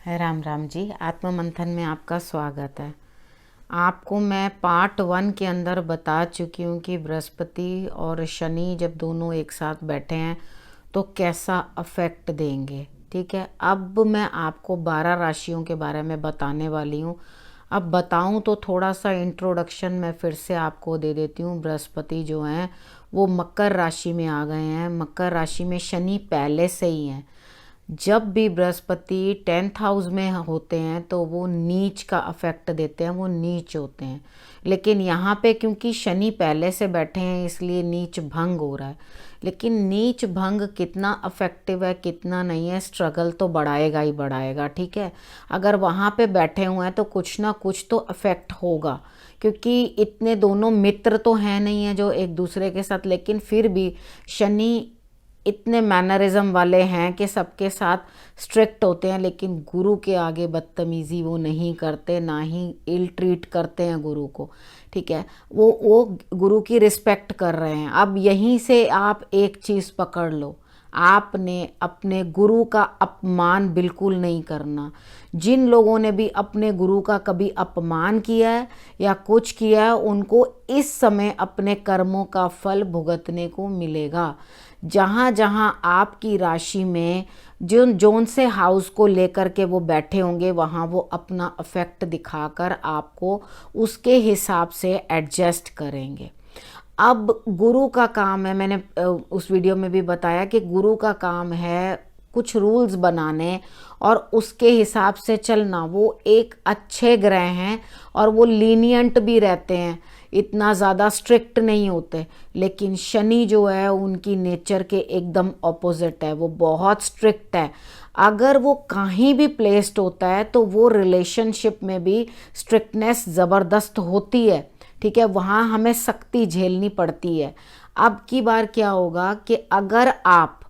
राम राम जी। आत्म मंथन में आपका स्वागत है। आपको मैं पार्ट 1 के अंदर बता चुकी हूँ कि बृहस्पति और शनि जब दोनों एक साथ बैठे हैं तो कैसा अफेक्ट देंगे। ठीक है, अब मैं आपको 12 राशियों के बारे में बताने वाली हूँ। अब बताऊँ तो थोड़ा सा इंट्रोडक्शन मैं फिर से आपको दे देती हूँ। बृहस्पति जो हैं वो मकर राशि में आ गए हैं। मकर राशि में शनि पहले से ही हैं। जब भी बृहस्पति 10th हाउस में होते हैं तो वो नीच का अफेक्ट देते हैं, वो नीच होते हैं। लेकिन यहाँ पे क्योंकि शनि पहले से बैठे हैं इसलिए नीच भंग हो रहा है। लेकिन नीच भंग कितना अफेक्टिव है कितना नहीं है, स्ट्रगल तो बढ़ाएगा ही बढ़ाएगा। ठीक है, अगर वहाँ पे बैठे हुए हैं तो कुछ ना कुछ तो अफेक्ट होगा, क्योंकि इतने दोनों मित्र तो हैं नहीं है जो एक दूसरे के साथ, लेकिन फिर भी शनि इतने मैनरिज्म वाले हैं कि सबके साथ स्ट्रिक्ट होते हैं, लेकिन गुरु के आगे बदतमीज़ी वो नहीं करते, ना ही इल ट्रीट करते हैं गुरु को। ठीक है, वो गुरु की रिस्पेक्ट कर रहे हैं। अब यहीं से आप एक चीज़ पकड़ लो, आपने अपने गुरु का अपमान बिल्कुल नहीं करना। जिन लोगों ने भी अपने गुरु का कभी अपमान किया है या कुछ किया है उनको इस समय अपने कर्मों का फल भुगतने को मिलेगा। जहाँ जहाँ आपकी राशि में जोन से हाउस को लेकर के वो बैठे होंगे वहाँ वो अपना अफेक्ट दिखाकर आपको उसके हिसाब से एडजस्ट करेंगे। अब गुरु का काम है, मैंने उस वीडियो में भी बताया कि गुरु का काम है कुछ रूल्स बनाने और उसके हिसाब से चलना। वो एक अच्छे ग्रह हैं और वो लीनियंट भी रहते हैं, इतना ज़्यादा स्ट्रिक्ट नहीं होते। लेकिन शनि जो है उनकी नेचर के एकदम ऑपोजिट है, वो बहुत स्ट्रिक्ट है। अगर वो कहीं भी प्लेस्ड होता है तो वो रिलेशनशिप में भी स्ट्रिक्टनेस ज़बरदस्त होती है। ठीक है, वहाँ हमें सख्ती झेलनी पड़ती है। अब की बार क्या होगा कि अगर आप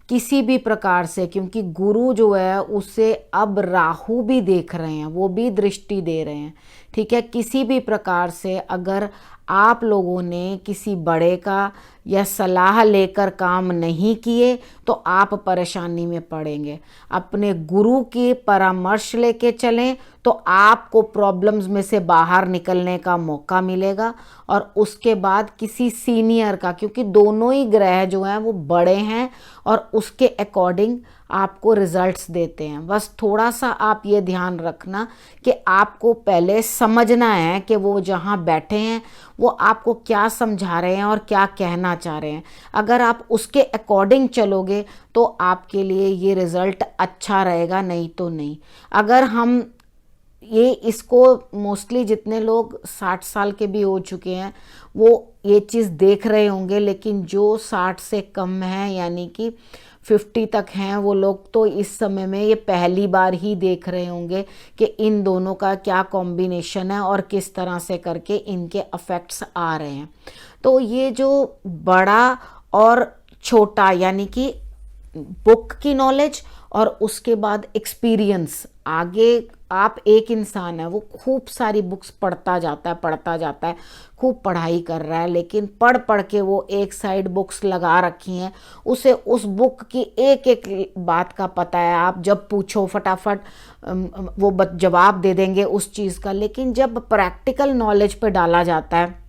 किसी भी प्रकार से, क्योंकि गुरु जो है उसे अब राहु भी देख रहे हैं, वो भी दृष्टि दे रहे हैं। ठीक है, किसी भी प्रकार से अगर आप लोगों ने किसी बड़े का या सलाह लेकर काम नहीं किए तो आप परेशानी में पड़ेंगे। अपने गुरु की परामर्श लेके चलें तो आपको प्रॉब्लम्स में से बाहर निकलने का मौका मिलेगा। और उसके बाद किसी सीनियर का, क्योंकि दोनों ही ग्रह जो हैं वो बड़े हैं और उसके अकॉर्डिंग आपको रिजल्ट्स देते हैं। बस थोड़ा सा आप ये ध्यान रखना कि आपको पहले समझना है कि वो जहाँ बैठे हैं वो आपको क्या समझा रहे हैं और क्या कहना चाह रहे हैं। अगर आप उसके अकॉर्डिंग चलोगे तो आपके लिए ये रिज़ल्ट अच्छा रहेगा, नहीं तो नहीं। अगर हम इसको मोस्टली जितने लोग 60 साल के भी हो चुके हैं वो ये चीज़ देख रहे होंगे, लेकिन जो 60 से कम हैं यानी कि 50 तक हैं वो लोग तो इस समय में ये पहली बार ही देख रहे होंगे कि इन दोनों का क्या कॉम्बिनेशन है और किस तरह से करके इनके अफेक्ट्स आ रहे हैं। तो ये जो बड़ा और छोटा यानी कि बुक की नॉलेज और उसके बाद एक्सपीरियंस, आगे आप एक इंसान है वो खूब सारी बुक्स पढ़ता जाता है, खूब पढ़ाई कर रहा है, लेकिन पढ़ पढ़ के वो एक साइड बुक्स लगा रखी हैं, उसे उस बुक की एक एक बात का पता है। आप जब पूछो फटाफट वो जवाब दे देंगे उस चीज़ का। लेकिन जब प्रैक्टिकल नॉलेज पे डाला जाता है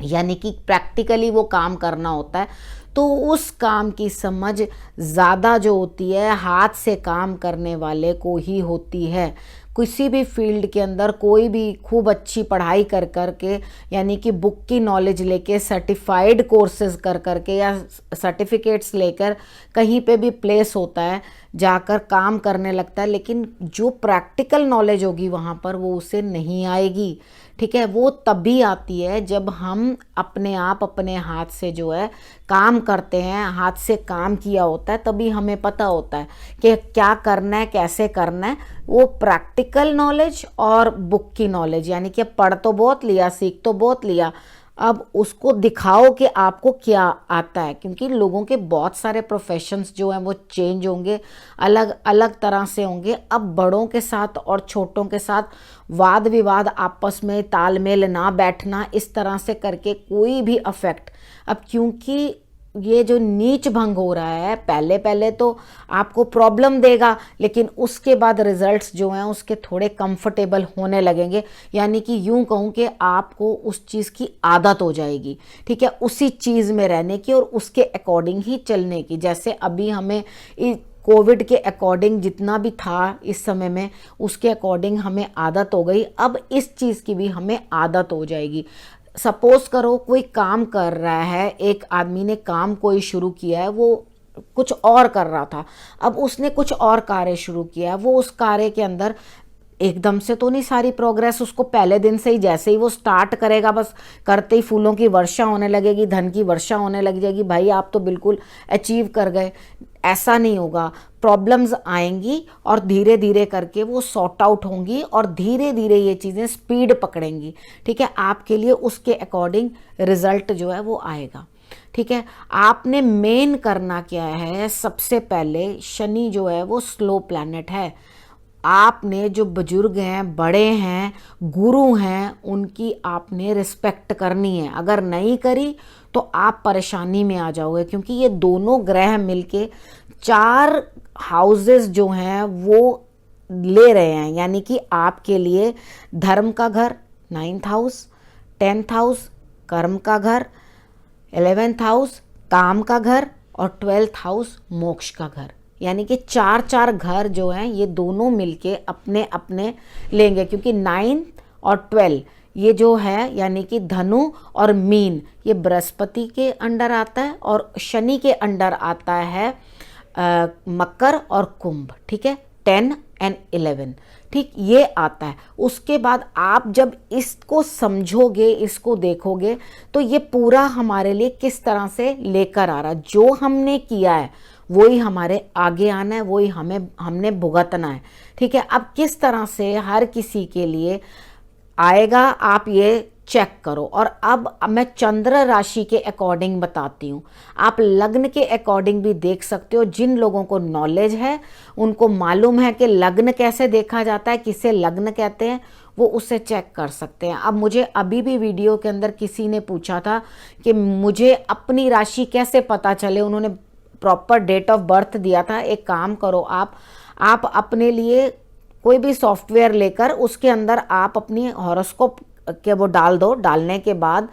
यानी कि प्रैक्टिकली वो काम करना होता है तो उस काम की समझ ज़्यादा जो होती है हाथ से काम करने वाले को ही होती है। किसी भी फील्ड के अंदर कोई भी खूब अच्छी पढ़ाई कर कर के यानी कि बुक की नॉलेज लेके सर्टिफाइड कोर्सेज कर कर के या सर्टिफिकेट्स लेकर कहीं पे भी प्लेस होता है, जाकर काम करने लगता है, लेकिन जो प्रैक्टिकल नॉलेज होगी वहाँ पर वो उसे नहीं आएगी। ठीक है, वो तभी आती है जब हम अपने आप अपने हाथ से जो है काम करते हैं, हाथ से काम किया होता है, तभी हमें पता होता है कि क्या करना है कैसे करना है। वो प्रैक्टिकल नॉलेज और बुक की नॉलेज यानी कि पढ़ तो बहुत लिया, सीख तो बहुत लिया, अब उसको दिखाओ कि आपको क्या आता है। क्योंकि लोगों के बहुत सारे प्रोफेशंस जो हैं वो चेंज होंगे, अलग अलग तरह से होंगे। अब बड़ों के साथ और छोटों के साथ वाद विवाद, आपस में तालमेल ना बैठना, इस तरह से करके कोई भी अफेक्ट। अब क्योंकि ये जो नीच भंग हो रहा है, पहले पहले तो आपको प्रॉब्लम देगा, लेकिन उसके बाद रिजल्ट्स जो हैं उसके थोड़े कंफर्टेबल होने लगेंगे। यानी कि यूं कहूँ कि आपको उस चीज़ की आदत हो जाएगी, ठीक है, उसी चीज़ में रहने की और उसके अकॉर्डिंग ही चलने की। जैसे अभी हमें कोविड के अकॉर्डिंग जितना भी था इस समय में, उसके अकॉर्डिंग हमें आदत हो गई, अब इस चीज़ की भी हमें आदत हो जाएगी। सपोज करो कोई काम कर रहा है, एक आदमी ने काम कोई शुरू किया है, वो कुछ और कर रहा था, अब उसने कुछ और कार्य शुरू किया है, वो उस कार्य के अंदर एकदम से तो नहीं सारी प्रोग्रेस उसको पहले दिन से ही, जैसे ही वो स्टार्ट करेगा बस करते ही फूलों की वर्षा होने लगेगी, धन की वर्षा होने लग जाएगी, भाई आप तो बिल्कुल अचीव कर गए। ऐसा नहीं होगा, प्रॉब्लम्स आएंगी और धीरे धीरे करके वो सॉर्ट आउट होंगी और धीरे धीरे ये चीज़ें स्पीड पकड़ेंगी, ठीक है, आपके लिए उसके अकॉर्डिंग रिजल्ट जो है वो आएगा, ठीक है। आपने मेन करना क्या है, सबसे पहले शनि जो है वो स्लो प्लैनेट है। आपने जो बुजुर्ग हैं, बड़े हैं, गुरु हैं, उनकी आपने रिस्पेक्ट करनी है। अगर नहीं करी तो आप परेशानी में आ जाओगे, क्योंकि ये दोनों ग्रह मिलके 4 हाउसेस जो हैं वो ले रहे हैं। यानी कि आपके लिए धर्म का घर 9th हाउस, 10th हाउस कर्म का घर, 11th हाउस काम का घर और 12th हाउस मोक्ष का घर। यानी कि 4 घर जो हैं ये दोनों मिलके अपने अपने लेंगे, क्योंकि 9 और 12 ये जो है यानी कि धनु और मीन ये बृहस्पति के अंडर आता है और शनि के अंडर आता है मकर और कुंभ, ठीक है, 10 और 11, ठीक, ये आता है। उसके बाद आप जब इसको समझोगे, इसको देखोगे, तो ये पूरा हमारे लिए किस तरह से लेकर आ रहा है। जो हमने किया है वही हमारे आगे आना है, वही हमने भुगतना है, ठीक है। अब किस तरह से हर किसी के लिए आएगा आप ये चेक करो। और अब मैं चंद्र राशि के अकॉर्डिंग बताती हूँ, आप लग्न के अकॉर्डिंग भी देख सकते हो। जिन लोगों को नॉलेज है, उनको मालूम है कि लग्न कैसे देखा जाता है, किसे लग्न कहते हैं, वो उसे चेक कर सकते हैं। अब मुझे अभी भी वीडियो के अंदर किसी ने पूछा था कि मुझे अपनी राशि कैसे पता चले, उन्होंने प्रॉपर डेट ऑफ बर्थ दिया था। एक काम करो, आप अपने लिए कोई भी सॉफ्टवेयर लेकर उसके अंदर आप अपनी हॉरोस्कोप के वो डाल दो। डालने के बाद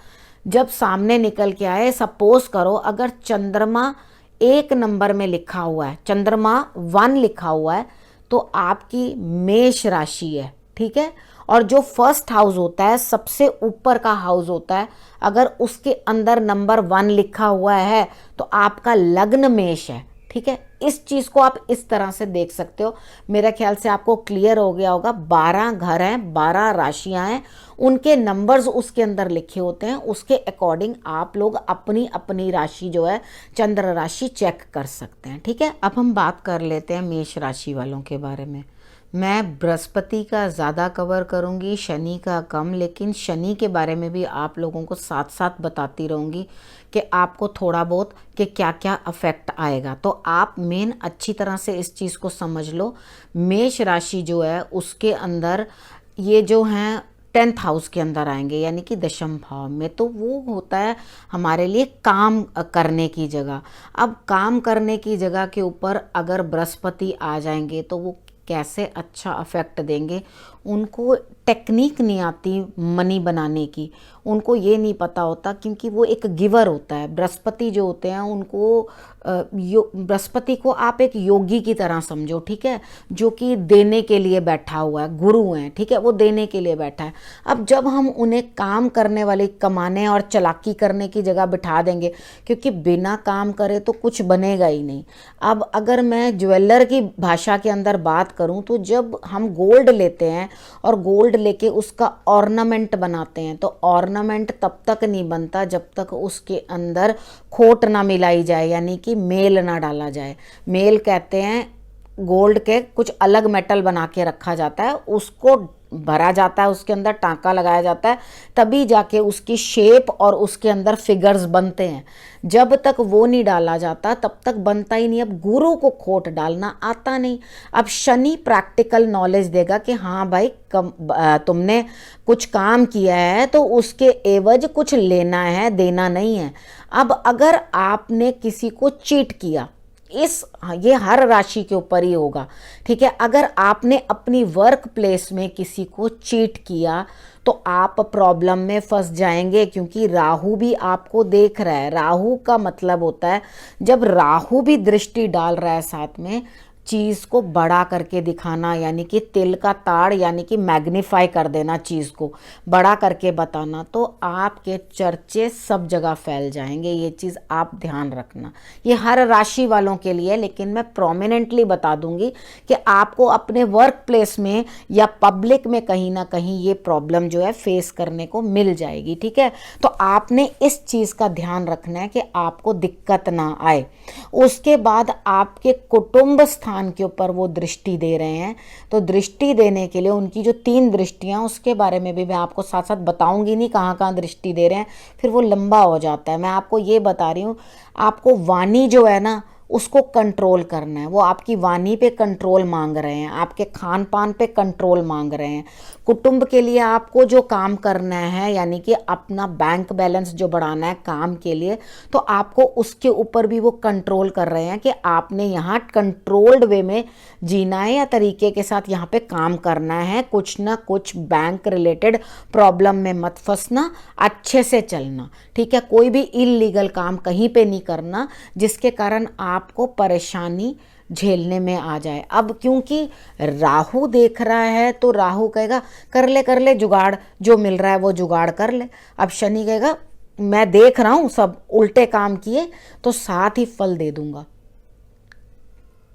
जब सामने निकल के आए, सपोज करो अगर चंद्रमा 1 नंबर में लिखा हुआ है, चंद्रमा 1 लिखा हुआ है, तो आपकी मेष राशि है, ठीक है। और जो फर्स्ट हाउस होता है, सबसे ऊपर का हाउस होता है, अगर उसके अंदर नंबर 1 लिखा हुआ है तो आपका लग्न मेष है, ठीक है। इस चीज को आप इस तरह से देख सकते हो। मेरे ख्याल से आपको क्लियर हो गया होगा। 12 घर हैं, 12 राशियां हैं, उनके नंबर्स उसके अंदर लिखे होते हैं। उसके अकॉर्डिंग आप लोग अपनी अपनी राशि जो है, चंद्र राशि चेक कर सकते हैं, ठीक है। अब हम बात कर लेते हैं मेष राशि वालों के बारे में। मैं बृहस्पति का ज़्यादा कवर करूँगी, शनि का कम, लेकिन शनि के बारे में भी आप लोगों को साथ साथ बताती रहूँगी कि आपको थोड़ा बहुत कि क्या क्या अफेक्ट आएगा। तो आप मेन अच्छी तरह से इस चीज़ को समझ लो। मेष राशि जो है उसके अंदर ये जो हैं 10th हाउस के अंदर आएंगे, यानी कि दशम भाव में, तो वो होता है हमारे लिए काम करने की जगह। अब काम करने की जगह के ऊपर अगर बृहस्पति आ जाएंगे तो वो कैसे अच्छा अफेक्ट देंगे। उनको टेक्निक नहीं आती मनी बनाने की, उनको ये नहीं पता होता, क्योंकि वो एक गिवर होता है। बृहस्पति जो होते हैं उनको बृहस्पति को आप एक योगी की तरह समझो, ठीक है, जो कि देने के लिए बैठा हुआ है, गुरु हैं, ठीक है, वो देने के लिए बैठा है। अब जब हम उन्हें काम करने वाले, कमाने और चालाकी करने की जगह बिठा देंगे, क्योंकि बिना काम करे तो कुछ बनेगा ही नहीं। अब अगर मैं ज्वेलर की भाषा के अंदर बात करूं, तो जब हम गोल्ड लेते हैं और गोल्ड लेके उसका ऑर्नामेंट बनाते हैं, तो ऑर्नामेंट तब तक नहीं बनता जब तक उसके अंदर खोट ना मिलाई जाए, यानी कि मेल ना डाला जाए। मेल कहते हैं गोल्ड के कुछ अलग मेटल बना के रखा जाता है, उसको भरा जाता है, उसके अंदर टांका लगाया जाता है, तभी जाके उसकी शेप और उसके अंदर फिगर्स बनते हैं। जब तक वो नहीं डाला जाता तब तक बनता ही नहीं। अब गुरु को खोट डालना आता नहीं। अब शनि प्रैक्टिकल नॉलेज देगा कि हाँ भाई तुमने कुछ काम किया है तो उसके एवज कुछ लेना है, देना नहीं है। अब अगर आपने किसी को चीट किया, ये हर राशि के ऊपर ही होगा, ठीक है। अगर आपने अपनी वर्क प्लेस में किसी को चीट किया तो आप प्रॉब्लम में फंस जाएंगे, क्योंकि राहु भी आपको देख रहा है। राहु का मतलब होता है, जब राहु भी दृष्टि डाल रहा है साथ में, चीज़ को बड़ा करके दिखाना, यानी कि तिल का ताड़, यानी कि मैग्नीफाई कर देना, चीज़ को बड़ा करके बताना, तो आपके चर्चे सब जगह फैल जाएंगे। ये चीज़ आप ध्यान रखना। ये हर राशि वालों के लिए, लेकिन मैं प्रोमिनेंटली बता दूंगी कि आपको अपने वर्क प्लेस में या पब्लिक में कहीं ना कहीं ये प्रॉब्लम जो है फेस करने को मिल जाएगी, ठीक है। तो आपने इस चीज़ का ध्यान रखना है कि आपको दिक्कत ना आए। उसके बाद आपके कुटुंब स्थान के ऊपर वो दृष्टि दे रहे हैं, तो दृष्टि देने के लिए उनकी जो 3 दृष्टियां, उसके बारे में भी मैं आपको साथ साथ बताऊंगी, नहीं कहाँ कहाँ दृष्टि दे रहे हैं, फिर वो लंबा हो जाता है। मैं आपको ये बता रही हूँ, आपको वाणी जो है ना उसको कंट्रोल करना है। वो आपकी वाणी पे कंट्रोल मांग रहे हैं, आपके खान पान पे कंट्रोल मांग रहे हैं। कुटुंब के लिए आपको जो काम करना है, यानी कि अपना बैंक बैलेंस जो बढ़ाना है काम के लिए, तो आपको उसके ऊपर भी वो कंट्रोल कर रहे हैं कि आपने यहाँ कंट्रोल्ड वे में जीना है या तरीके के साथ यहाँ पे काम करना है। कुछ ना कुछ बैंक रिलेटेड प्रॉब्लम में मत फंसना, अच्छे से चलना, ठीक है। कोई भी इलीगल काम कहीं पे नहीं करना जिसके कारण आपको परेशानी झेलने में आ जाए। अब क्योंकि राहु देख रहा है तो राहु कहेगा कर ले जुगाड़, जो मिल रहा है वो जुगाड़ कर ले। अब शनि कहेगा मैं देख रहा हूं सब उल्टे काम किए तो साथ ही फल दे दूंगा।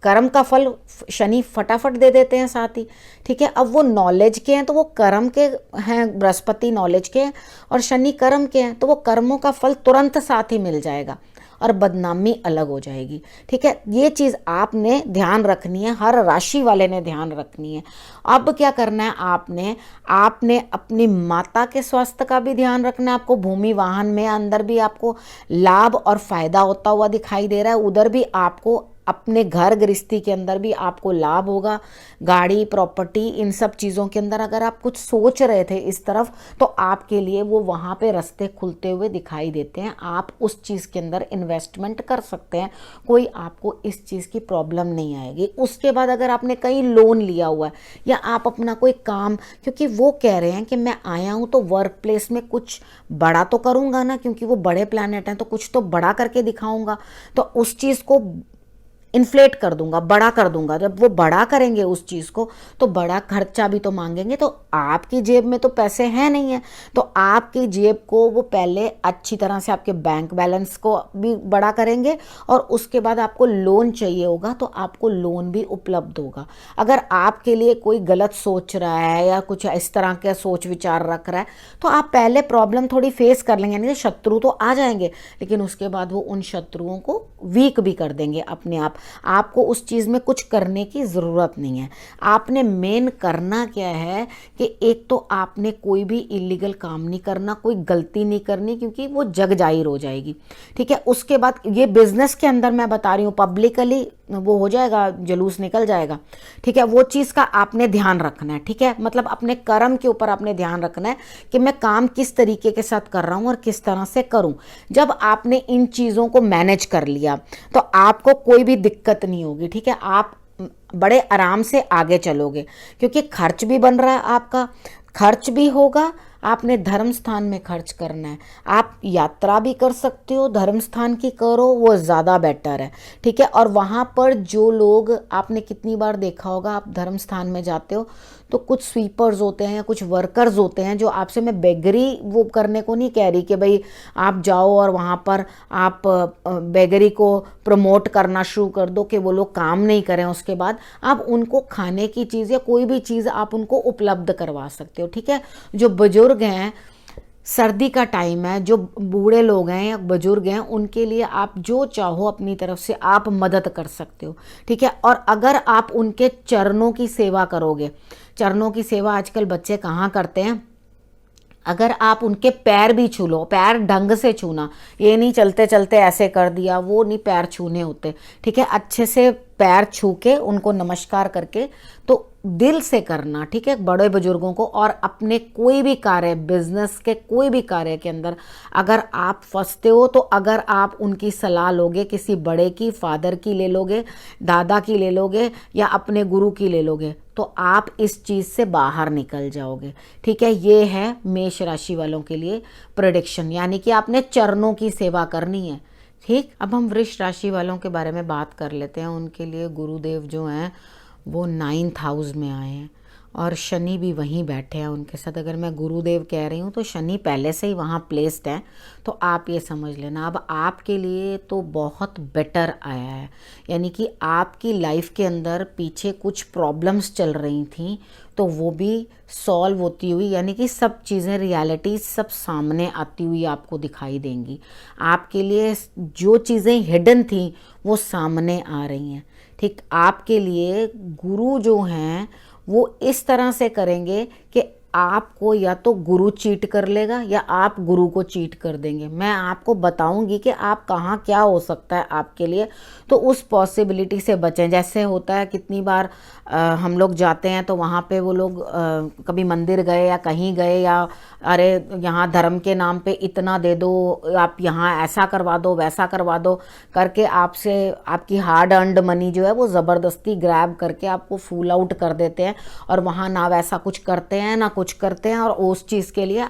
कर्म का फल शनि फटाफट दे देते हैं साथ ही, ठीक है। अब वो नॉलेज के हैं तो वो कर्म के हैं, बृहस्पति नॉलेज के हैं और शनि कर्म के हैं, तो वो कर्मों का फल तुरंत साथ ही मिल जाएगा और बदनामी अलग हो जाएगी, ठीक है। ये चीज़ आपने ध्यान रखनी है, हर राशि वाले ने ध्यान रखनी है। अब क्या करना है, आपने अपनी माता के स्वास्थ्य का भी ध्यान रखना है। आपको भूमि वाहन में अंदर भी आपको लाभ और फायदा होता हुआ दिखाई दे रहा है, उधर भी आपको अपने घर गृहस्थी के अंदर भी आपको लाभ होगा। गाड़ी प्रॉपर्टी इन सब चीज़ों के अंदर अगर आप कुछ सोच रहे थे इस तरफ, तो आपके लिए वो वहाँ पे रास्ते खुलते हुए दिखाई देते हैं। आप उस चीज़ के अंदर इन्वेस्टमेंट कर सकते हैं, कोई आपको इस चीज़ की प्रॉब्लम नहीं आएगी। उसके बाद अगर आपने कहीं लोन लिया हुआ है या आप अपना कोई काम, क्योंकि वो कह रहे हैं कि मैं आया हूँ तो वर्क प्लेस में कुछ बड़ा तो करूँगा ना, क्योंकि वो बड़े प्लैनेट हैं तो कुछ तो बड़ा करके दिखाऊँगा, तो उस चीज़ को इन्फ्लेट कर दूंगा, बड़ा कर दूंगा। जब वो बड़ा करेंगे उस चीज़ को तो बड़ा खर्चा भी तो मांगेंगे, तो आपकी जेब में तो पैसे हैं नहीं है, तो आपकी जेब को वो पहले अच्छी तरह से आपके बैंक बैलेंस को भी बड़ा करेंगे और उसके बाद आपको लोन चाहिए होगा तो आपको लोन भी उपलब्ध होगा। अगर आपके लिए कोई गलत सोच रहा है या कुछ इस तरह का सोच विचार रख रहा है तो आप पहले प्रॉब्लम थोड़ी फेस कर लेंगे, यानी शत्रु तो आ जाएंगे, लेकिन उसके बाद वो उन शत्रुओं को वीक भी कर देंगे अपने आप। आपको उस चीज़ में कुछ करने की ज़रूरत नहीं है। आपने मेन करना क्या है कि एक तो आपने कोई भी इलीगल काम नहीं करना, कोई गलती नहीं करनी, क्योंकि वो जग जाहिर हो जाएगी, ठीक है। उसके बाद ये बिजनेस के अंदर मैं बता रही हूँ, पब्लिकली वो हो जाएगा, जुलूस निकल जाएगा, ठीक है। वो चीज़ का आपने ध्यान रखना है, ठीक है। मतलब अपने कर्म के ऊपर आपने ध्यान रखना है कि मैं काम किस तरीके के साथ कर रहा हूँ और किस तरह से करूँ। जब आपने इन चीज़ों को मैनेज कर लिया तो आपको कोई भी दिक्कत नहीं होगी, ठीक है। आप बड़े आराम से आगे चलोगे, क्योंकि खर्च भी बन रहा है, आपका खर्च भी होगा। आपने धर्म स्थान में खर्च करना है, आप यात्रा भी कर सकते हो, धर्म स्थान की करो, वो ज़्यादा बेटर है, ठीक है। और वहाँ पर जो लोग, आपने कितनी बार देखा होगा, आप धर्म स्थान में जाते हो तो कुछ स्वीपर्स होते हैं या कुछ वर्कर्स होते हैं जो आपसे, मैं बेगरी वो करने को नहीं कह रही कि भाई आप जाओ और वहाँ पर आप बेगरी को प्रमोट करना शुरू कर दो कि वो लोग काम नहीं करें, उसके बाद आप उनको खाने की चीज़ या कोई भी चीज़ आप उनको उपलब्ध करवा सकते हो, ठीक है। जो बुजुर्ग हैं, सर्दी का टाइम है, जो बूढ़े लोग हैं या बुजुर्ग हैं, उनके लिए आप जो चाहो अपनी तरफ से आप मदद कर सकते हो, ठीक है। और अगर आप उनके चरणों की सेवा करोगे, चरणों की सेवा आजकल बच्चे कहाँ करते हैं। अगर आप उनके पैर भी छू लो, पैर ढंग से छूना, ये नहीं चलते चलते ऐसे कर दिया, वो नहीं पैर छूने होते, ठीक है। अच्छे से पैर छू के उनको नमस्कार करके तो दिल से करना, ठीक है, बड़े बुजुर्गों को। और अपने कोई भी कार्य, बिजनेस के कोई भी कार्य के अंदर अगर आप फंसते हो तो अगर आप उनकी सलाह लोगे, किसी बड़े की, फादर की ले लोगे, दादा की ले लोगे या अपने गुरु की ले लोगे, तो आप इस चीज़ से बाहर निकल जाओगे, ठीक है। ये है मेष राशि वालों के लिए प्रेडिक्शन, यानी कि आपने चरणों की सेवा करनी है, ठीक। अब हम वृष राशि वालों के बारे में बात कर लेते हैं। उनके लिए गुरुदेव जो हैं वो 9th हाउस में आए हैं और शनि भी वहीं बैठे हैं उनके साथ। अगर मैं गुरुदेव कह रही हूँ तो शनि पहले से ही वहाँ प्लेस्ड है, तो आप ये समझ लेना। अब आपके लिए तो बहुत बेटर आया है, यानी कि आपकी लाइफ के अंदर पीछे कुछ प्रॉब्लम्स चल रही थी तो वो भी सॉल्व होती हुई, यानी कि सब चीज़ें, रियलिटी सब सामने आती हुई आपको दिखाई देंगी। आपके लिए जो चीज़ें हिडन थी वो सामने आ रही हैं, ठीक। आपके लिए गुरु जो हैं वो इस तरह से करेंगे कि आपको या तो गुरु चीट कर लेगा या आप गुरु को चीट कर देंगे। मैं आपको बताऊंगी कि आप कहाँ क्या हो सकता है आपके लिए, तो उस पॉसिबिलिटी से बचें। जैसे होता है कितनी बार हम लोग जाते हैं तो वहाँ पे वो लोग कभी मंदिर गए या कहीं गए, या अरे यहाँ धर्म के नाम पे इतना दे दो, आप यहाँ ऐसा करवा दो, वैसा करवा दो करके आपसे आपकी हार्ड अर्नड मनी जो है वो ज़बरदस्ती ग्रैब करके आपको फूल आउट कर देते हैं और वहाँ ना वैसा कुछ करते हैं ना कुछ करते हैं, और उस चीज़ के लिए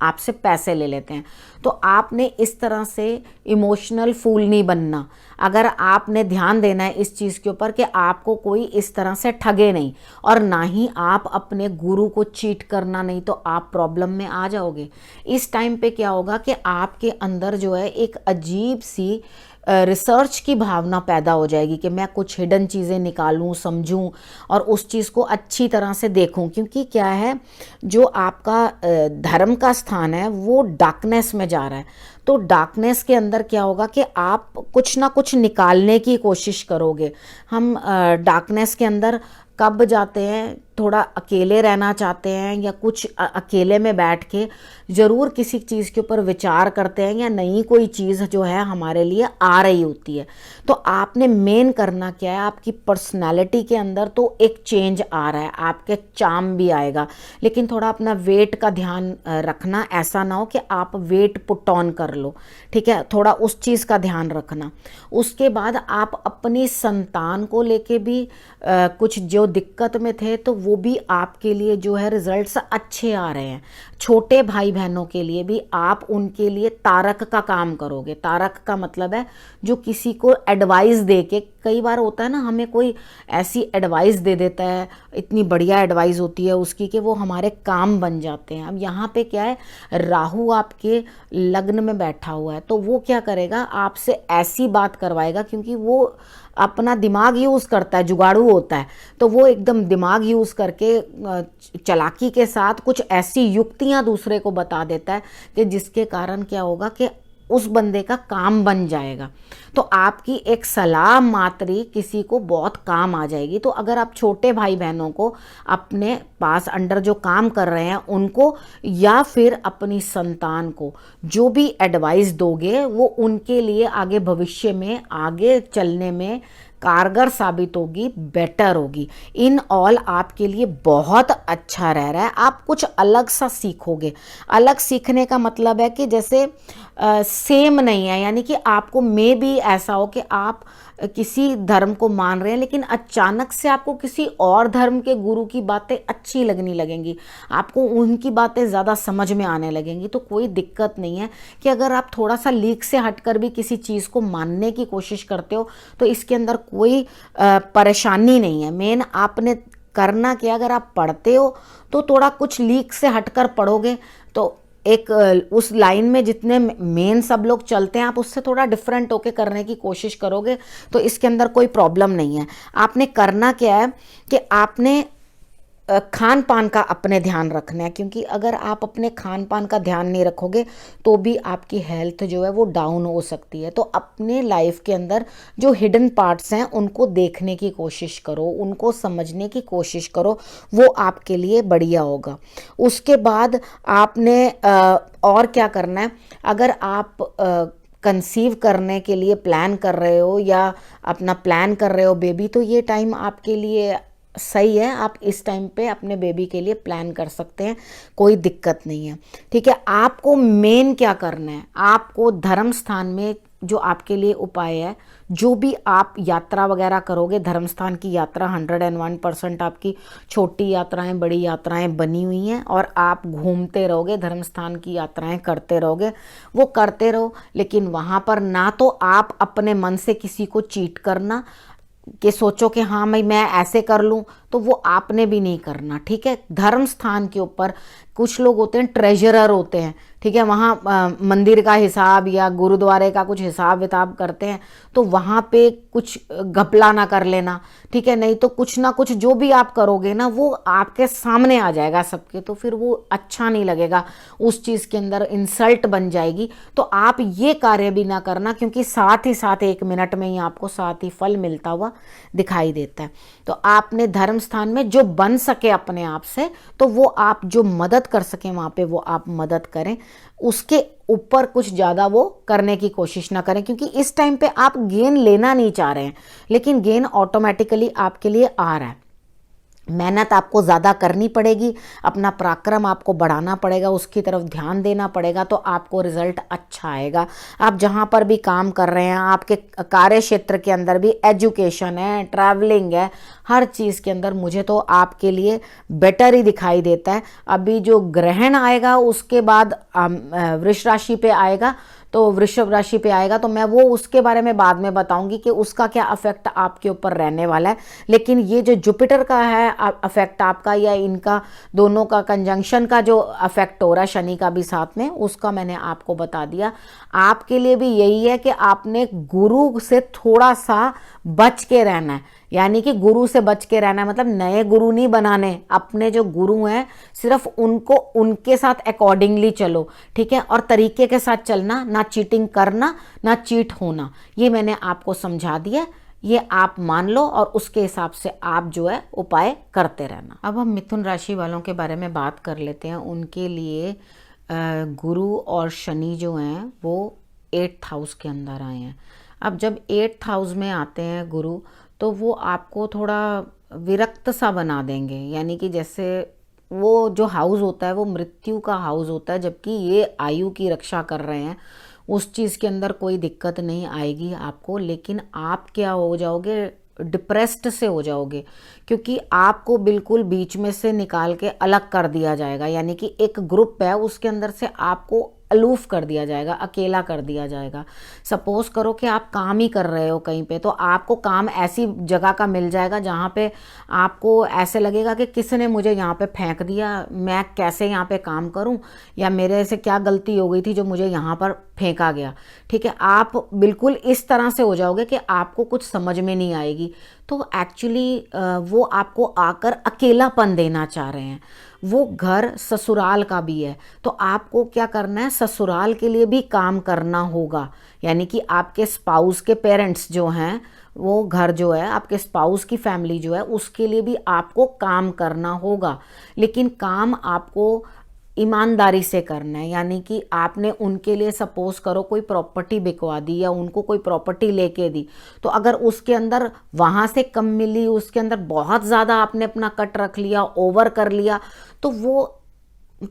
आपसे पैसे ले लेते हैं। तो आपने इस तरह से इमोशनल फूल नहीं बनना। अगर आपने ध्यान देना है इस चीज़ के ऊपर कि आपको कोई इस तरह से ठगे नहीं, और ना ही आप अपने गुरु को चीट करना, नहीं तो आप प्रॉब्लम में आ जाओगे। इस टाइम पे क्या होगा कि आपके अंदर जो है एक अजीब सी रिसर्च की भावना पैदा हो जाएगी कि मैं कुछ हिडन चीज़ें निकालूं, समझूं और उस चीज़ को अच्छी तरह से देखूं। क्योंकि क्या है, जो आपका धर्म का स्थान है वो डार्कनेस में जा रहा है, तो डार्कनेस के अंदर क्या होगा कि आप कुछ ना कुछ निकालने की कोशिश करोगे। हम डार्कनेस के अंदर कब जाते हैं, थोड़ा अकेले रहना चाहते हैं या कुछ अकेले में बैठ के ज़रूर किसी चीज़ के ऊपर विचार करते हैं, या नई कोई चीज़ जो है हमारे लिए आ रही होती है। तो आपने मेन करना क्या है, आपकी पर्सनालिटी के अंदर तो एक चेंज आ रहा है, आपके चार्म भी आएगा, लेकिन थोड़ा अपना वेट का ध्यान रखना। ऐसा ना हो कि आप वेट पुट ऑन कर लो, ठीक है, थोड़ा उस चीज़ का ध्यान रखना। उसके बाद आप अपनी संतान को लेके भी कुछ जो दिक्कत में थे तो वो भी आपके लिए जो है रिजल्ट्स अच्छे आ रहे हैं। छोटे भाई बहनों के लिए भी आप उनके लिए तारक का काम करोगे। तारक का मतलब है जो किसी को एडवाइस दे के, कई बार होता है ना हमें कोई ऐसी एडवाइस दे देता है, इतनी बढ़िया एडवाइस होती है उसकी कि वो हमारे काम बन जाते हैं। अब यहाँ पे क्या है, राहु आपके लग्न में बैठा हुआ है, तो वो क्या करेगा, आपसे ऐसी बात करवाएगा, क्योंकि वो अपना दिमाग यूज़ करता है, जुगाड़ू होता है, तो वो एकदम दिमाग यूज़ करके चालाकी के साथ कुछ ऐसी युक्तियां दूसरे को बता देता है कि जिसके कारण क्या होगा कि उस बंदे का काम बन जाएगा। तो आपकी एक सलाह मात्र ही किसी को बहुत काम आ जाएगी। तो अगर आप छोटे भाई बहनों को अपने पास अंडर जो काम कर रहे हैं उनको, या फिर अपनी संतान को जो भी एडवाइस दोगे वो उनके लिए आगे भविष्य में आगे चलने में कारगर साबित होगी, बेटर होगी। इन ऑल आपके लिए बहुत अच्छा रह रहा है। आप कुछ अलग सा सीखोगे। अलग सीखने का मतलब है कि जैसे सेम नहीं है, यानी कि आपको मे भी ऐसा हो कि आप किसी धर्म को मान रहे हैं लेकिन अचानक से आपको किसी और धर्म के गुरु की बातें अच्छी लगने लगेंगी, आपको उनकी बातें ज़्यादा समझ में आने लगेंगी। तो कोई दिक्कत नहीं है कि अगर आप थोड़ा सा लीक से हटकर भी किसी चीज़ को मानने की कोशिश करते हो तो इसके अंदर कोई परेशानी नहीं है। मेन आपने करना क्या, अगर आप पढ़ते हो तो थोड़ा कुछ लीक से हटकर पढ़ोगे तो एक उस लाइन में जितने मेन सब लोग चलते हैं आप उससे थोड़ा डिफरेंट होके करने की कोशिश करोगे तो इसके अंदर कोई प्रॉब्लम नहीं है। आपने करना क्या है कि आपने खान पान का अपने ध्यान रखना है, क्योंकि अगर आप अपने खान पान का ध्यान नहीं रखोगे तो भी आपकी हेल्थ जो है वो डाउन हो सकती है। तो अपने लाइफ के अंदर जो हिडन पार्ट्स हैं उनको देखने की कोशिश करो, उनको समझने की कोशिश करो, वो आपके लिए बढ़िया होगा। उसके बाद आपने और क्या करना है, अगर आप कंसीव करने के लिए प्लान कर रहे हो या अपना प्लान कर रहे हो बेबी, तो ये टाइम आपके लिए सही है। आप इस टाइम पे अपने बेबी के लिए प्लान कर सकते हैं, कोई दिक्कत नहीं है। ठीक है, आपको मेन क्या करना है, आपको धर्म स्थान में जो आपके लिए उपाय है, जो भी आप यात्रा वगैरह करोगे, धर्म स्थान की यात्रा 101% आपकी छोटी यात्राएं बड़ी यात्राएं बनी हुई हैं और आप घूमते रहोगे, धर्म स्थान की यात्राएं करते रहोगे, वो करते रहो। लेकिन वहाँ पर ना तो आप अपने मन से किसी को चीट करना कि सोचो कि हाँ मैं ऐसे कर लूँ, तो वो आपने भी नहीं करना। ठीक है, धर्म स्थान के ऊपर कुछ लोग होते हैं ट्रेजरर होते हैं, ठीक है, वहाँ मंदिर का हिसाब या गुरुद्वारे का कुछ हिसाब विताब करते हैं, तो वहाँ पे कुछ घपला ना कर लेना। ठीक है, नहीं तो कुछ ना कुछ जो भी आप करोगे ना वो आपके सामने आ जाएगा सबके, तो फिर वो अच्छा नहीं लगेगा, उस चीज़ के अंदर इंसल्ट बन जाएगी। तो आप ये कार्य भी ना करना, क्योंकि साथ ही साथ 1 मिनट में ही आपको साथ ही फल मिलता हुआ दिखाई देता है। तो आपने धर्म स्थान में जो बन सके अपने आप से, तो वो आप जो मदद कर सकें वहाँ पे वो आप मदद करें, उसके ऊपर कुछ ज़्यादा वो करने की कोशिश ना करें, क्योंकि इस टाइम पे आप गेन लेना नहीं चाह रहे हैं, लेकिन गेन ऑटोमेटिकली आपके लिए आ रहा है। मेहनत आपको ज़्यादा करनी पड़ेगी, अपना पराक्रम आपको बढ़ाना पड़ेगा, उसकी तरफ ध्यान देना पड़ेगा, तो आपको रिजल्ट अच्छा आएगा। आप जहाँ पर भी काम कर रहे हैं, आपके कार्य क्षेत्र के अंदर भी, एजुकेशन है, ट्रैवलिंग है, हर चीज़ के अंदर मुझे तो आपके लिए बेटर ही दिखाई देता है। अभी जो ग्रहण आएगा उसके बाद वृष राशि पे आएगा, तो वृषभ राशि पे आएगा, तो मैं वो उसके बारे में बाद में बताऊंगी कि उसका क्या अफेक्ट आपके ऊपर रहने वाला है। लेकिन ये जो जुपिटर का है अफेक्ट आपका, या इनका दोनों का कंजंक्शन का जो अफेक्ट हो रहा है, शनि का भी साथ में, उसका मैंने आपको बता दिया। आपके लिए भी यही है कि आपने गुरु से थोड़ा सा बच के रहना है, यानी कि गुरु से बच के रहना है, मतलब नए गुरु नहीं बनाने, अपने जो गुरु हैं सिर्फ उनको उनके साथ अकॉर्डिंगली चलो। ठीक है, और तरीके के साथ चलना, ना चीटिंग करना, ना चीट होना, ये मैंने आपको समझा दिया। ये आप मान लो और उसके हिसाब से आप जो है उपाय करते रहना। अब हम मिथुन राशि वालों के बारे में बात कर लेते हैं। उनके लिए गुरु और शनि जो हैं वो 8th हाउस के अंदर आए हैं। अब जब 8th हाउस में आते हैं गुरु, तो वो आपको थोड़ा विरक्त सा बना देंगे, यानी कि जैसे वो जो हाउस होता है वो मृत्यु का हाउस होता है, जबकि ये आयु की रक्षा कर रहे हैं। उस चीज़ के अंदर कोई दिक्कत नहीं आएगी आपको, लेकिन आप क्या हो जाओगे, डिप्रेस्ड से हो जाओगे, क्योंकि आपको बिल्कुल बीच में से निकाल के अलग कर दिया जाएगा, यानी कि एक ग्रुप है उसके अंदर से आपको अलूफ कर दिया जाएगा, अकेला कर दिया जाएगा। सपोज करो कि आप काम ही कर रहे हो कहीं पे, तो आपको काम ऐसी जगह का मिल जाएगा जहाँ पे आपको ऐसे लगेगा कि किसने मुझे यहाँ पे फेंक दिया, मैं कैसे यहाँ पे काम करूँ, या मेरे से क्या गलती हो गई थी जो मुझे यहाँ पर फेंका गया। ठीक है, आप बिल्कुल इस तरह से हो जाओगे कि आपको कुछ समझ में नहीं आएगी। तो एक्चुअली वो आपको आकर अकेलापन देना चाह रहे हैं। वो घर ससुराल का भी है, तो आपको क्या करना है, ससुराल के लिए भी काम करना होगा, यानी कि आपके स्पाउस के पेरेंट्स जो हैं, वो घर जो है आपके स्पाउस की फैमिली जो है उसके लिए भी आपको काम करना होगा। लेकिन काम आपको ईमानदारी से करना है, यानी कि आपने उनके लिए सपोज करो कोई प्रॉपर्टी बिकवा दी या उनको कोई प्रॉपर्टी लेके दी, तो अगर उसके अंदर वहाँ से कम मिली, उसके अंदर बहुत ज़्यादा आपने अपना कट रख लिया, ओवर कर लिया, तो वो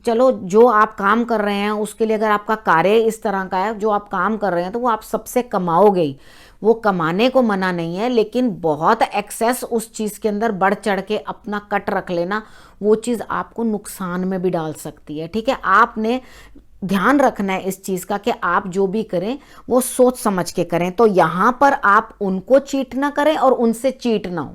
चलो जो आप काम कर रहे हैं उसके लिए, अगर आपका कार्य इस तरह का है जो आप काम कर रहे हैं, तो वो आप सबसे कमाओगे ही, वो कमाने को मना नहीं है, लेकिन बहुत एक्सेस उस चीज़ के अंदर बढ़ चढ़ के अपना कट रख लेना, वो चीज़ आपको नुकसान में भी डाल सकती है। ठीक है, आपने ध्यान रखना है इस चीज़ का कि आप जो भी करें वो सोच समझ के करें। तो यहाँ पर आप उनको चीट ना करें और उनसे चीट ना हो,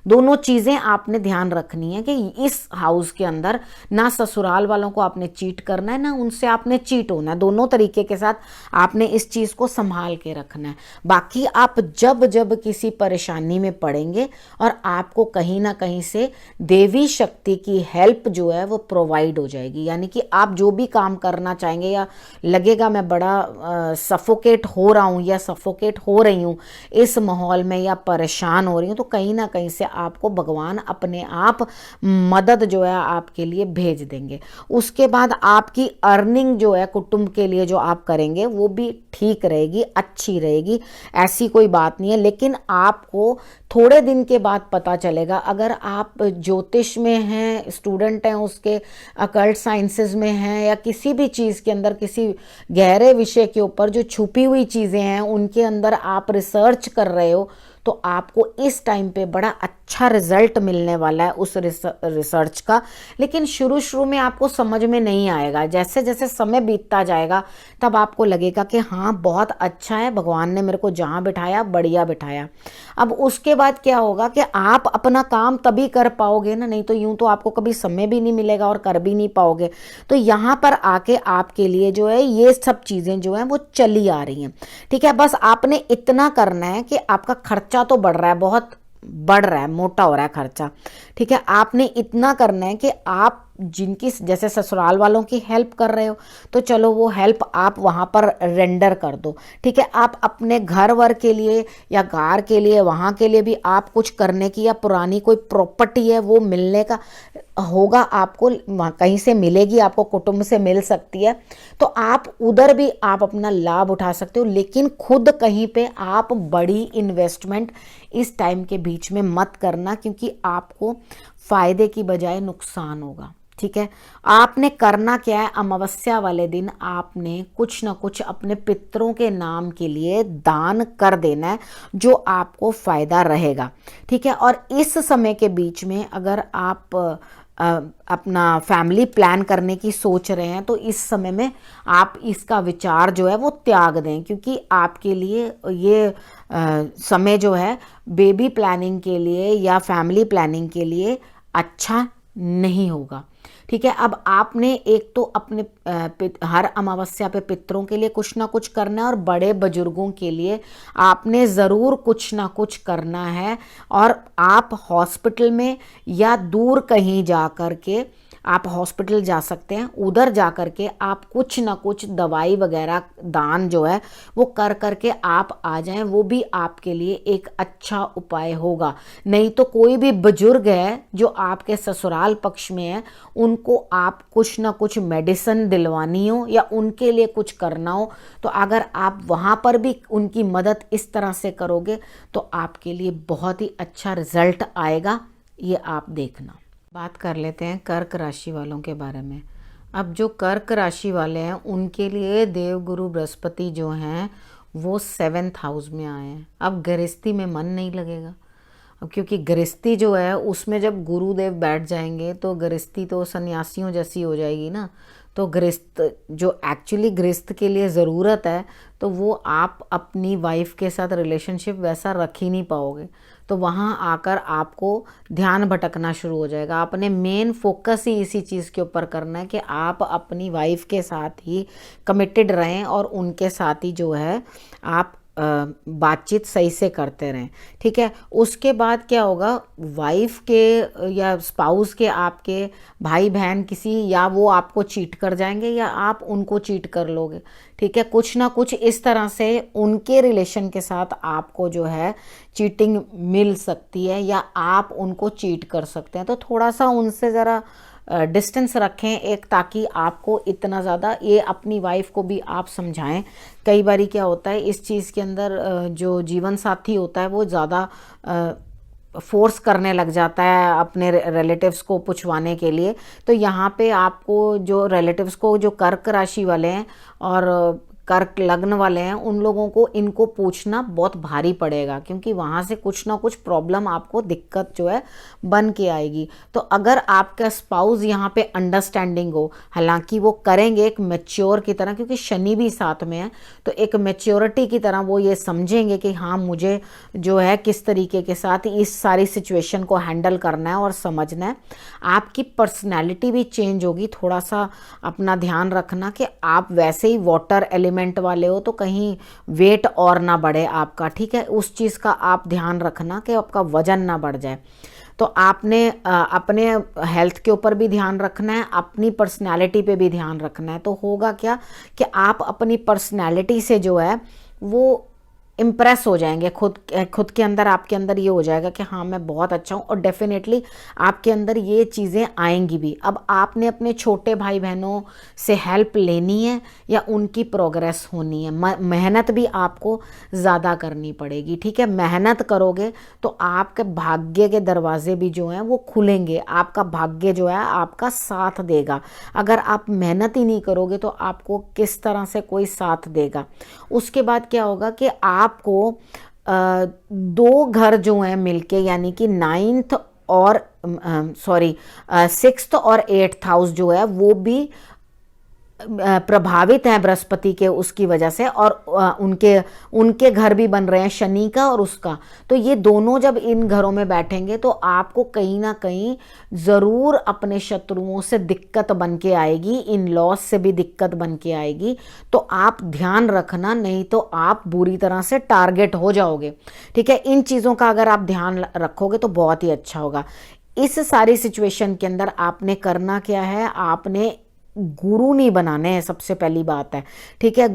दोनों चीजें आपने ध्यान रखनी है कि इस हाउस के अंदर ना ससुराल वालों को आपने चीट करना है, ना उनसे आपने चीट होना है। दोनों तरीके के साथ आपने इस चीज को संभाल के रखना है। बाकी आप जब जब किसी परेशानी में पड़ेंगे और आपको कहीं ना कहीं से देवी शक्ति की हेल्प जो है वो प्रोवाइड हो जाएगी, यानी कि आप जो भी काम करना चाहेंगे या लगेगा मैं बड़ा सफोकेट हो रहा हूँ या सफोकेट हो रही हूँ इस माहौल में या परेशान हो रही हूँ, तो कहीं ना कहीं से आपको भगवान अपने आप मदद जो है आपके लिए भेज देंगे। उसके बाद आपकी अर्निंग जो है कुटुंब के लिए जो आप करेंगे वो भी ठीक रहेगी, अच्छी रहेगी, ऐसी कोई बात नहीं है। लेकिन आपको थोड़े दिन के बाद पता चलेगा, अगर आप ज्योतिष में हैं, स्टूडेंट हैं, उसके अकल्ट साइंसेस में हैं, या किसी भी चीज़ के अंदर किसी गहरे विषय के ऊपर जो छुपी हुई चीज़ें हैं उनके अंदर आप रिसर्च कर रहे हो, तो आपको इस टाइम पे बड़ा अच्छा रिजल्ट मिलने वाला है उस रिसर्च का। लेकिन शुरू शुरू में आपको समझ में नहीं आएगा, जैसे जैसे समय बीतता जाएगा तब आपको लगेगा कि हाँ बहुत अच्छा है, भगवान ने मेरे को जहाँ बिठाया बढ़िया बिठाया। अब उसके बाद क्या होगा कि आप अपना काम तभी कर पाओगे ना, नहीं तो यूं तो आपको कभी समय भी नहीं मिलेगा और कर भी नहीं पाओगे। तो यहाँ पर आके आपके लिए जो है ये सब चीज़ें जो हैं वो चली आ रही हैं। ठीक है, बस आपने इतना करना है कि आपका खर्चा तो बढ़ रहा है, बहुत बढ़ रहा है, मोटा हो रहा है खर्चा। ठीक है, आपने इतना करना है कि आप जिनकी जैसे ससुराल वालों की हेल्प कर रहे हो तो चलो वो हेल्प आप वहाँ पर रेंडर कर दो। ठीक है, आप अपने घर वर के लिए या कार के लिए वहाँ के लिए भी आप कुछ करने की, या पुरानी कोई प्रॉपर्टी है वो मिलने का होगा, आपको कहीं से मिलेगी, आपको कुटुंब से मिल सकती है, तो आप उधर भी आप अपना लाभ उठा सकते हो। लेकिन खुद कहीं पे आप बड़ी इन्वेस्टमेंट इस टाइम के बीच में मत करना, क्योंकि आपको फायदे की बजाय नुकसान होगा। ठीक है, आपने करना क्या है, अमावस्या वाले दिन आपने कुछ ना कुछ अपने पितरों के नाम के लिए दान कर देना है, जो आपको फायदा रहेगा। ठीक है, और इस समय के बीच में अगर आप अपना फैमिली प्लान करने की सोच रहे हैं तो इस समय में आप इसका विचार जो है वो त्याग दें, क्योंकि आपके लिए ये समय जो है बेबी प्लानिंग के लिए या फैमिली प्लानिंग के लिए अच्छा नहीं होगा। ठीक है, अब आपने एक तो अपने हर अमावस्या पे पितरों के लिए कुछ ना कुछ करना है, और बड़े बुजुर्गों के लिए आपने ज़रूर कुछ ना कुछ करना है। और आप हॉस्पिटल में या दूर कहीं जा कर के, आप हॉस्पिटल जा सकते हैं, उधर जा कर के आप कुछ ना कुछ दवाई वगैरह दान जो है वो कर कर के आप आ जाएं, वो भी आपके लिए एक अच्छा उपाय होगा। नहीं तो कोई भी बुजुर्ग है जो आपके ससुराल पक्ष में है, उनको आप कुछ ना कुछ मेडिसिन दिलवानी हो या उनके लिए कुछ करना हो, तो अगर आप वहाँ पर भी उनकी मदद इस तरह से करोगे तो आपके लिए बहुत ही अच्छा रिजल्ट आएगा, ये आप देखना। बात कर लेते हैं कर्क राशि वालों के बारे में। अब जो कर्क राशि वाले हैं उनके लिए देवगुरु बृहस्पति जो हैं वो 7th हाउस में आए हैं। अब गृहस्थी में मन नहीं लगेगा, अब क्योंकि गृहस्थी जो है उसमें जब गुरुदेव बैठ जाएंगे तो गृहस्थी तो सन्यासियों जैसी हो जाएगी ना। तो गृहस्थ जो एक्चुअली गृहस्थ के लिए ज़रूरत है, तो वो आप अपनी वाइफ के साथ रिलेशनशिप वैसा रख ही नहीं पाओगे, तो वहाँ आकर आपको ध्यान भटकना शुरू हो जाएगा। आपने मेन फोकस ही इसी चीज़ के ऊपर करना है कि आप अपनी वाइफ के साथ ही कमिटेड रहें और उनके साथ ही जो है आप बातचीत सही से करते रहें। ठीक है, उसके बाद क्या होगा, वाइफ के या स्पाउस के आपके भाई बहन किसी, या वो आपको चीट कर जाएंगे या आप उनको चीट कर लोगे। ठीक है, कुछ ना कुछ इस तरह से उनके रिलेशन के साथ आपको जो है चीटिंग मिल सकती है, या आप उनको चीट कर सकते हैं। तो थोड़ा सा उनसे ज़रा डिस्टेंस रखें एक, ताकि आपको इतना ज़्यादा, ये अपनी वाइफ को भी आप समझाएं। कई बारी क्या होता है इस चीज़ के अंदर जो जीवन साथी होता है वो ज़्यादा फोर्स करने लग जाता है अपने रिलेटिव्स को पुछवाने के लिए। तो यहाँ पे आपको जो रिलेटिव्स को, जो कर्क राशि वाले हैं और कर्क लग्न वाले हैं उन लोगों को इनको पूछना बहुत भारी पड़ेगा, क्योंकि वहाँ से कुछ ना कुछ प्रॉब्लम आपको दिक्कत जो है बन के आएगी। तो अगर आपका स्पाउस यहाँ पे अंडरस्टैंडिंग हो, हालांकि वो करेंगे एक मैच्योर की तरह, क्योंकि शनि भी साथ में है, तो एक मैच्योरिटी की तरह वो ये समझेंगे कि हाँ मुझे जो है किस तरीके के साथ इस सारी सिचुएशन को हैंडल करना है और समझना है। आपकी पर्सनैलिटी भी चेंज होगी, थोड़ा सा अपना ध्यान रखना कि आप वैसे ही वाटर एलिमेंट वाले हो तो कहीं वेट और ना बढ़े आपका, ठीक है, उस चीज़ का आप ध्यान रखना कि आपका वजन ना बढ़ जाए। तो आपने अपने हेल्थ के ऊपर भी ध्यान रखना है, अपनी पर्सनैलिटी पे भी ध्यान रखना है। तो होगा क्या कि आप अपनी पर्सनैलिटी से जो है वो इम्प्रेस हो जाएंगे, खुद के अंदर, आपके अंदर ये हो जाएगा कि हाँ मैं बहुत अच्छा हूँ, और डेफिनेटली आपके अंदर ये चीज़ें आएंगी भी। अब आपने अपने छोटे भाई बहनों से हेल्प लेनी है या उनकी प्रोग्रेस होनी है, मेहनत भी आपको ज़्यादा करनी पड़ेगी, ठीक है। मेहनत करोगे तो आपके भाग्य के दरवाजे भी जो हैं वो खुलेंगे, आपका भाग्य जो है आपका साथ देगा। अगर आप मेहनत ही नहीं करोगे तो आपको किस तरह से कोई साथ देगा। उसके बाद क्या होगा कि आपको दो घर जो हैं मिलके, यानी कि 9th और सॉरी 6th और 8th हाउस जो है वो भी प्रभावित है बृहस्पति के उसकी वजह से, और उनके घर भी बन रहे हैं शनि का और उसका। तो ये दोनों जब इन घरों में बैठेंगे तो आपको कहीं ना कहीं ज़रूर अपने शत्रुओं से दिक्कत बन के आएगी, इन लॉस से भी दिक्कत बन के आएगी। तो आप ध्यान रखना, नहीं तो आप बुरी तरह से टारगेट हो जाओगे, ठीक है। इन चीज़ों का अगर आप ध्यान रखोगे तो बहुत ही अच्छा होगा। इस सारी सिचुएशन के अंदर आपने करना क्या है, आपने गुरु नहीं बनाने हैं, सबसे पहली बात है, ठीक है।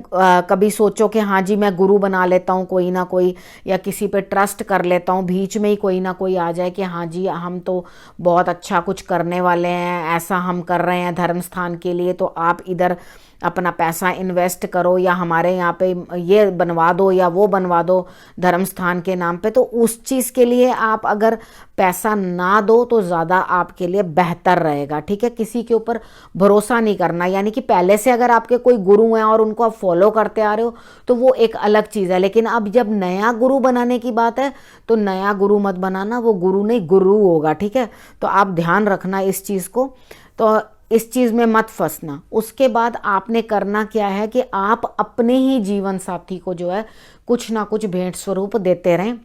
कभी सोचो कि हाँ जी मैं गुरु बना लेता हूँ कोई ना कोई, या किसी पे ट्रस्ट कर लेता हूँ, बीच में ही कोई ना कोई आ जाए कि हाँ जी हम तो बहुत अच्छा कुछ करने वाले हैं, ऐसा हम कर रहे हैं धर्म स्थान के लिए, तो आप इधर अपना पैसा इन्वेस्ट करो, या हमारे यहाँ पे ये बनवा दो या वो बनवा दो धर्म स्थान के नाम पे। तो उस चीज़ के लिए आप अगर पैसा ना दो तो ज़्यादा आपके लिए बेहतर रहेगा, ठीक है। किसी के ऊपर भरोसा नहीं करना, यानी कि पहले से अगर आपके कोई गुरु हैं और उनको आप फॉलो करते आ रहे हो तो वो एक अलग चीज़ है, लेकिन अब जब नया गुरु बनाने की बात है तो नया गुरु मत बनाना, वो गुरु नहीं गुरु होगा, ठीक है। तो आप ध्यान रखना इस चीज़ को, तो इस चीज़ में मत फंसना। उसके बाद आपने करना क्या है कि आप अपने ही जीवन साथी को जो है कुछ ना कुछ भेंट स्वरूप देते रहें,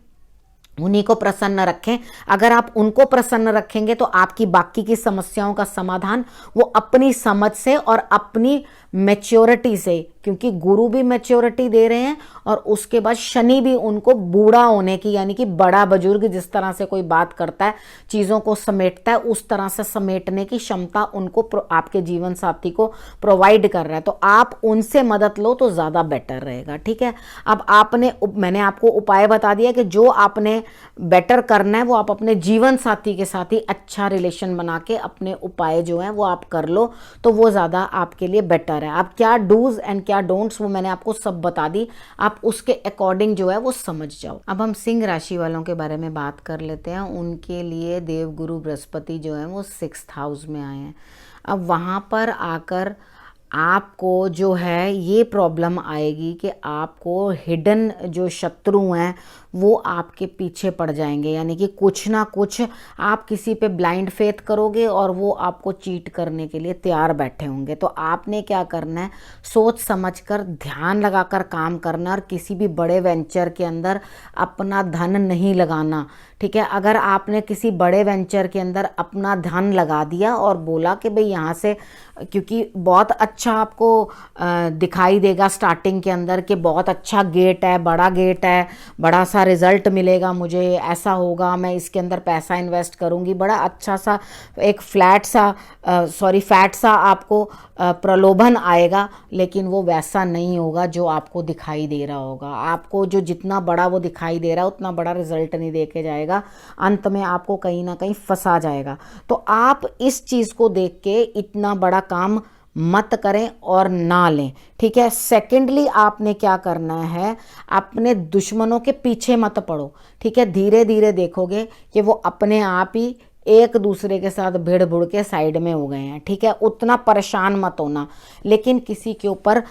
उन्हीं को प्रसन्न रखें। अगर आप उनको प्रसन्न रखेंगे तो आपकी बाकी की समस्याओं का समाधान वो अपनी समझ से और अपनी मैच्योरिटी से, क्योंकि गुरु भी मैच्योरिटी दे रहे हैं और उसके बाद शनि भी उनको बूढ़ा होने की, यानी कि बड़ा बुजुर्ग जिस तरह से कोई बात करता है चीज़ों को समेटता है उस तरह से समेटने की क्षमता उनको आपके जीवन साथी को प्रोवाइड कर रहा है। तो आप उनसे मदद लो तो ज़्यादा बेटर रहेगा, ठीक है। अब मैंने आपको उपाय बता दिया कि जो आपने बेटर करना है वो आप अपने जीवन साथी के साथ ही अच्छा रिलेशन बना के अपने उपाय जो हैं वो आप कर लो, तो वो ज़्यादा आपके लिए बेटर है। आप क्या डूज एंड क्या डोंट्स वो मैंने आपको सब बता दी, आप उसके अकॉर्डिंग जो है वो समझ जाओ। अब हम सिंह राशि वालों के बारे में बात कर लेते हैं। उनके लिए देवगुरु बृहस्पति जो है वो 6th हाउस में आए हैं। अब वहाँ पर आकर आपको जो है ये प्रॉब्लम आएगी कि आपको हिडन जो शत्रु हैं वो आपके पीछे पड़ जाएंगे, यानी कि कुछ ना कुछ आप किसी पे ब्लाइंड फेथ करोगे और वो आपको चीट करने के लिए तैयार बैठे होंगे। तो आपने क्या करना है, सोच समझकर ध्यान लगाकर काम करना और किसी भी बड़े वेंचर के अंदर अपना धन नहीं लगाना, ठीक है। अगर आपने किसी बड़े वेंचर के अंदर अपना धन लगा दिया और बोला कि भाई यहाँ से, क्योंकि बहुत अच्छा आपको दिखाई देगा स्टार्टिंग के अंदर कि बहुत अच्छा गेट है, बड़ा गेट है, बड़ा सा रिजल्ट मिलेगा मुझे, ऐसा होगा, मैं इसके अंदर पैसा इन्वेस्ट करूंगी, बड़ा अच्छा सा एक फैट सा आपको प्रलोभन आएगा, लेकिन वो वैसा नहीं होगा जो आपको दिखाई दे रहा होगा। आपको जो जितना बड़ा वो दिखाई दे रहा है उतना बड़ा रिजल्ट नहीं देके जाएगा, अंत में आपको कहीं ना कहीं फंसा जाएगा। तो आप इस चीज़ को देख के इतना बड़ा काम मत करें और ना लें, ठीक है। सेकेंडली आपने क्या करना है, अपने दुश्मनों के पीछे मत पड़ो, ठीक है। धीरे धीरे देखोगे कि वो अपने आप ही एक दूसरे के साथ भिड़ भुड़ के साइड में हो गए हैं, ठीक है। उतना परेशान मत होना, लेकिन किसी के ऊपर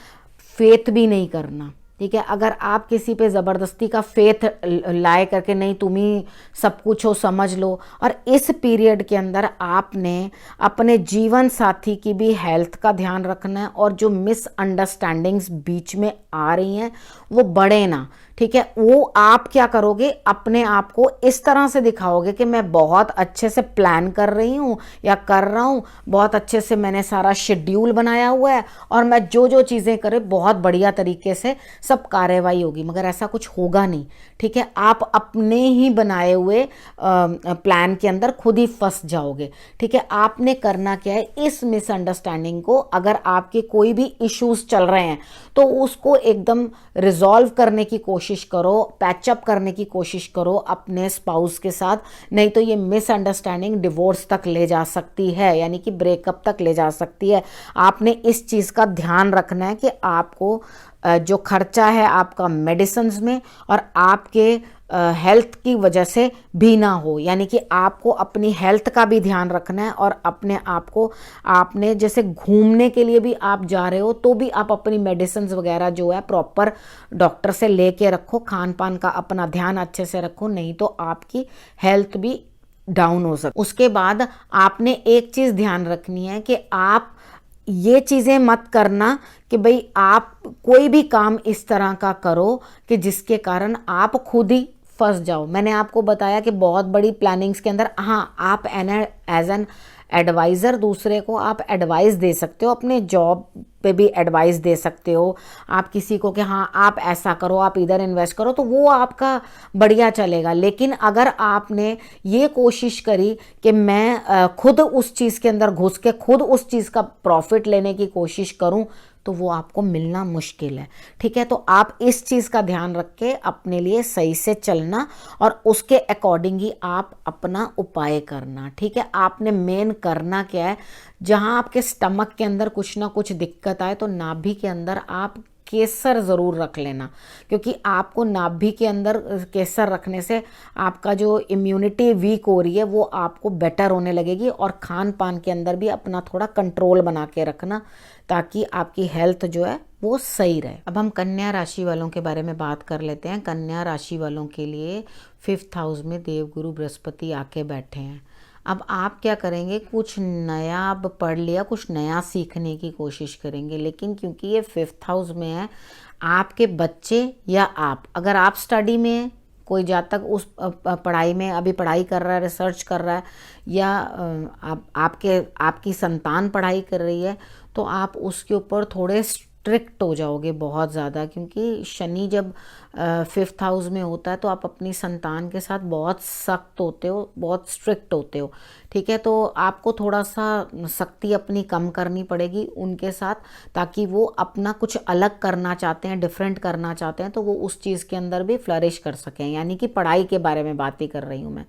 फेथ भी नहीं करना, ठीक है। अगर आप किसी पे ज़बरदस्ती का फेथ लाए करके नहीं तुम ही सब कुछ हो समझ लो, और इस पीरियड के अंदर आपने अपने जीवन साथी की भी हेल्थ का ध्यान रखना है, और जो मिसअंडरस्टैंडिंग्स बीच में आ रही हैं वो बढ़े ना, ठीक है। वो आप क्या करोगे, अपने आप को इस तरह से दिखाओगे कि मैं बहुत अच्छे से प्लान कर रही हूँ या कर रहा हूँ, बहुत अच्छे से मैंने सारा शेड्यूल बनाया हुआ है, और मैं जो जो चीज़ें करे बहुत बढ़िया तरीके से सब कार्यवाही होगी, मगर ऐसा कुछ होगा नहीं, ठीक है। आप अपने ही बनाए हुए प्लान के अंदर खुद ही फंस जाओगे, ठीक है। आपने करना क्या है, इस मिसअंडरस्टैंडिंग को, अगर आपके कोई भी इश्यूज चल रहे हैं तो उसको एकदम रिजॉल्व करने की कोशिश करो, पैचअप करने की कोशिश करो अपने स्पाउस के साथ, नहीं तो ये मिसअंडरस्टैंडिंग डिवोर्स तक ले जा सकती है, यानी कि ब्रेकअप तक ले जा सकती है। आपने इस चीज़ का ध्यान रखना है कि आपको जो खर्चा है आपका मेडिसिन्स में और आपके हेल्थ की वजह से भी ना हो, यानी कि आपको अपनी हेल्थ का भी ध्यान रखना है, और अपने आप को, आपने जैसे घूमने के लिए भी आप जा रहे हो तो भी आप अपनी मेडिसिन्स वगैरह जो है प्रॉपर डॉक्टर से लेके रखो, खान पान का अपना ध्यान अच्छे से रखो, नहीं तो आपकी हेल्थ भी डाउन हो सकती। उसके बाद आपने एक चीज़ ध्यान रखनी है कि आप ये चीज़ें मत करना कि भाई आप कोई भी काम इस तरह का करो कि जिसके कारण आप खुद ही फंस जाओ। मैंने आपको बताया कि बहुत बड़ी प्लानिंग्स के अंदर, हाँ, आप एज एन एडवाइज़र दूसरे को आप एडवाइस दे सकते हो, अपने जॉब पे भी एडवाइस दे सकते हो आप किसी को कि हाँ आप ऐसा करो, आप इधर इन्वेस्ट करो, तो वो आपका बढ़िया चलेगा। लेकिन अगर आपने ये कोशिश करी कि मैं खुद उस चीज़ के अंदर घुस के खुद उस चीज़ का प्रॉफिट लेने की कोशिश करूं, तो वो आपको मिलना मुश्किल है, ठीक है। तो आप इस चीज़ का ध्यान रख के अपने लिए सही से चलना, और उसके अकॉर्डिंग ही आप अपना उपाय करना, ठीक है। आपने मेन करना क्या है, जहाँ आपके स्टमक के अंदर कुछ ना कुछ दिक्कत आए तो नाभि के अंदर आप केसर ज़रूर रख लेना, क्योंकि आपको नाभि के अंदर केसर रखने से आपका जो इम्यूनिटी वीक हो रही है वो आपको बेटर होने लगेगी। और खान पान के अंदर भी अपना थोड़ा कंट्रोल बना के रखना, ताकि आपकी हेल्थ जो है वो सही रहे। अब हम कन्या राशि वालों के बारे में बात कर लेते हैं। कन्या राशि वालों के लिए 5th हाउस में देवगुरु बृहस्पति आके बैठे हैं। अब आप क्या करेंगे, कुछ नया अब पढ़ लिया, कुछ नया सीखने की कोशिश करेंगे, लेकिन क्योंकि ये 5th हाउस में है, आपके बच्चे या आप, अगर आप स्टडी में कोई जातक उस पढ़ाई में अभी पढ़ाई कर रहा है, रिसर्च कर रहा है, या आपकी संतान पढ़ाई कर रही है, तो आप उसके ऊपर थोड़े स्ट्रिक्ट हो जाओगे बहुत ज़्यादा, क्योंकि शनि जब 5th हाउस में होता है तो आप अपनी संतान के साथ बहुत सख्त होते हो, बहुत स्ट्रिक्ट होते हो, ठीक है। तो आपको थोड़ा सा सख्ती अपनी कम करनी पड़ेगी उनके साथ, ताकि वो अपना कुछ अलग करना चाहते हैं, डिफरेंट करना चाहते हैं, तो वो उस चीज़ के अंदर भी फ्लरिश कर सकें, यानी कि पढ़ाई के बारे में बात ही कर रही हूँ मैं,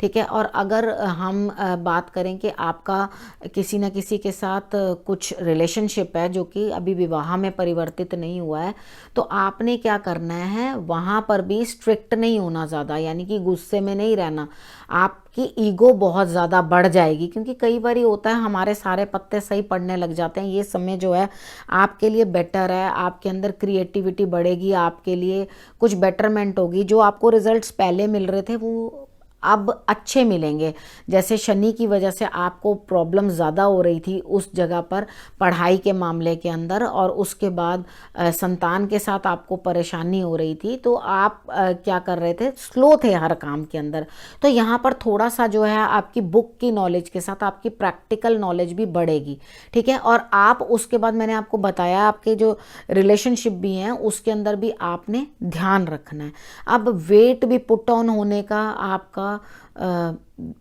ठीक है। और अगर हम बात करें कि आपका किसी न किसी के साथ कुछ रिलेशनशिप है जो कि अभी विवाह में परिवर्तित नहीं हुआ है, तो आपने क्या करना है, वहाँ पर भी स्ट्रिक्ट नहीं होना ज़्यादा, यानी कि गुस्से में नहीं रहना। आपकी ईगो बहुत ज़्यादा बढ़ जाएगी, क्योंकि कई बार होता है हमारे सारे पत्ते सही पड़ने लग जाते हैं। ये समय जो है आपके लिए बेटर है, आपके अंदर क्रिएटिविटी बढ़ेगी, आपके लिए कुछ बेटरमेंट होगी। जो आपको रिजल्ट्स पहले मिल रहे थे वो अब अच्छे मिलेंगे। जैसे शनि की वजह से आपको प्रॉब्लम ज़्यादा हो रही थी उस जगह पर पढ़ाई के मामले के अंदर, और उसके बाद संतान के साथ आपको परेशानी हो रही थी, तो आप क्या कर रहे थे, स्लो थे हर काम के अंदर। तो यहाँ पर थोड़ा सा जो है आपकी बुक की नॉलेज के साथ आपकी प्रैक्टिकल नॉलेज भी बढ़ेगी, ठीक है। और आप उसके बाद मैंने आपको बताया आपके जो रिलेशनशिप भी हैं उसके अंदर भी आपने ध्यान रखना है। अब वेट भी पुट ऑन होने का आपका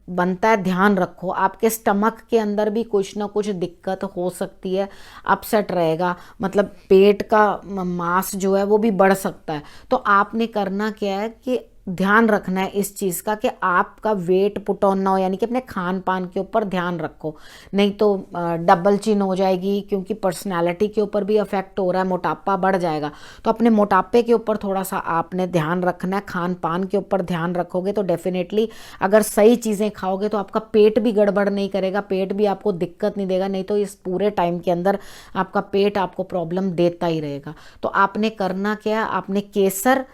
बनता है, ध्यान रखो। आपके स्टमक के अंदर भी कुछ ना कुछ दिक्कत हो सकती है, अपसेट रहेगा, मतलब पेट का मास जो है वो भी बढ़ सकता है। तो आपने करना क्या है कि ध्यान रखना है इस चीज़ का कि आपका वेट पुट ऑन ना हो, यानी कि अपने खान पान के ऊपर ध्यान रखो, नहीं तो डबल चिन हो जाएगी, क्योंकि पर्सनालिटी के ऊपर भी अफेक्ट हो रहा है, मोटापा बढ़ जाएगा। तो अपने मोटापे के ऊपर थोड़ा सा आपने ध्यान रखना है, खान पान के ऊपर ध्यान रखोगे तो डेफिनेटली अगर सही चीज़ें खाओगे तो आपका पेट भी गड़बड़ नहीं करेगा, पेट भी आपको दिक्कत नहीं देगा, नहीं तो इस पूरे टाइम के अंदर आपका पेट आपको प्रॉब्लम देता ही रहेगा। तो आपने करना क्या, आपने केसर